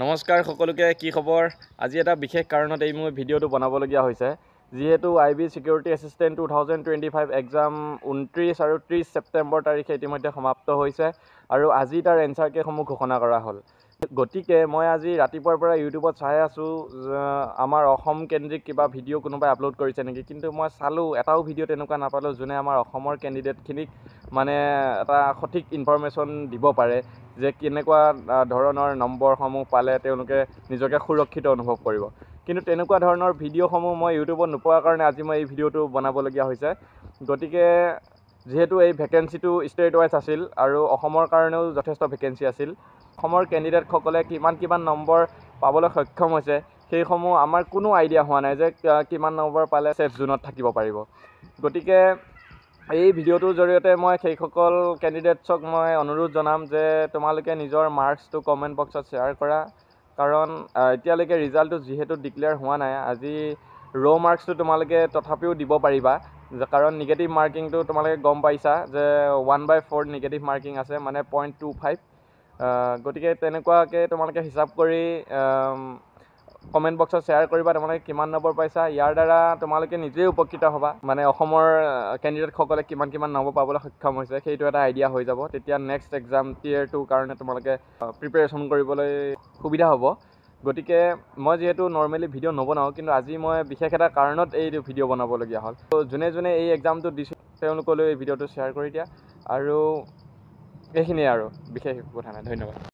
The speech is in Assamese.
নমস্কাৰ সকলোকে কি খবৰ আজি এটা বিশেষ কাৰণত এই মই ভিডিঅ'টো বনাবলগীয়া হৈছে যেহেতু আইবি সিকিউৰিটি এসিস্টেন্ট 2025 এক্সাম 29 আৰু 30 সেপ্টেম্বৰ তাৰিখে ইতিমধ্যে সমাপ্ত হৈছে আৰু আজি তাৰ এনসাৰ কেসমূহ ঘোষণা কৰা হ'ল গতিকে মই আজি ৰাতিপুৱাৰ পৰা ইউটিউবত চাই আছো আমাৰ অসম কেন্দ্ৰিক কিবা ভিডিঅ' কোনোবাই আপলোড কৰিছে নেকি কিন্তু মই চালো এটাও ভিডিঅ' তেনেকুৱা নাপালো যোনে আমাৰ অসমৰ কেণ্ডিডেটখিনিক মানে এটা সঠিক ইনফৰমেশ্যন দিব পাৰে যে কেনেকুৱা ধৰণৰ নম্বৰসমূহ পালে তেওঁলোকে নিজকে সুৰক্ষিত অনুভৱ কৰিব কিন্তু তেনেকুৱা ধৰণৰ ভিডিঅ'সমূহ মই ইউটিউবত নোপোৱাৰ কাৰণে আজি মই এই ভিডিঅ'টো বনাবলগীয়া হৈছে গতিকে যেহেতু এই ভেকেন্সিটো ষ্টেট ৱাইজ আছিল আৰু অসমৰ কাৰণেও যথেষ্ট ভেকেন্সি আছিল অসমৰ কেণ্ডিডেটসকলে কিমান নম্বৰ পাবলৈ সক্ষম হৈছে সেইসমূহ আমাৰ কোনো আইডিয়া হোৱা নাই যে কিমান নম্বৰ পালে ছেফ জোনত থাকিব পাৰিব গতিকে এই ভিডিঅ'টোৰ জৰিয়তে মই সেইসকল কেণ্ডিডেটছক মই অনুৰোধ জনাম যে তোমালোকে নিজৰ মাৰ্কছটো কমেণ্ট বক্সত শ্বেয়াৰ কৰা কাৰণ এতিয়ালৈকে ৰিজাল্টটো যিহেতু ডিক্লেয়াৰ হোৱা নাই আজি ৰ' মাৰ্কছটো তোমালোকে তথাপিও দিব পাৰিবা কাৰণ নিগেটিভ মাৰ্কিংটো তোমালোকে গম পাইছা যে 1/4 নিগেটিভ মাৰ্কিং আছে মানে 0.25 গতিকে তেনেকুৱাকৈ তোমালোকে হিচাপ কৰি কমেণ্ট বক্সত শ্বেয়াৰ কৰিবা তোমালোকে কিমান নম্বৰ পাইছা ইয়াৰ দ্বাৰা তোমালোকে নিজেই উপকৃত হ'বা মানে অসমৰ কেণ্ডিডেটসকলে কিমান নম্বৰ পাবলৈ সক্ষম হৈছে সেইটো এটা আইডিয়া হৈ যাব তেতিয়া নেক্সট এক্সাম টিয়াৰ 2 কাৰণে তোমালোকে প্ৰিপেৰেশ্যন কৰিবলৈ সুবিধা হ'ব গতিকে মই যেহেতু নৰ্মেলি ভিডিঅ' নবনাওঁ কিন্তু আজি মই বিশেষ এটা কাৰণত এই ভিডিঅ' বনাবলগীয়া হ'ল যোনে এই এক্সামটো দিছে তেওঁলোকলৈ এই ভিডিঅ'টো শ্বেয়াৰ কৰি দিয়া আৰু এইখিনিয়ে আৰু বিশেষ কথা নাই ধন্যবাদ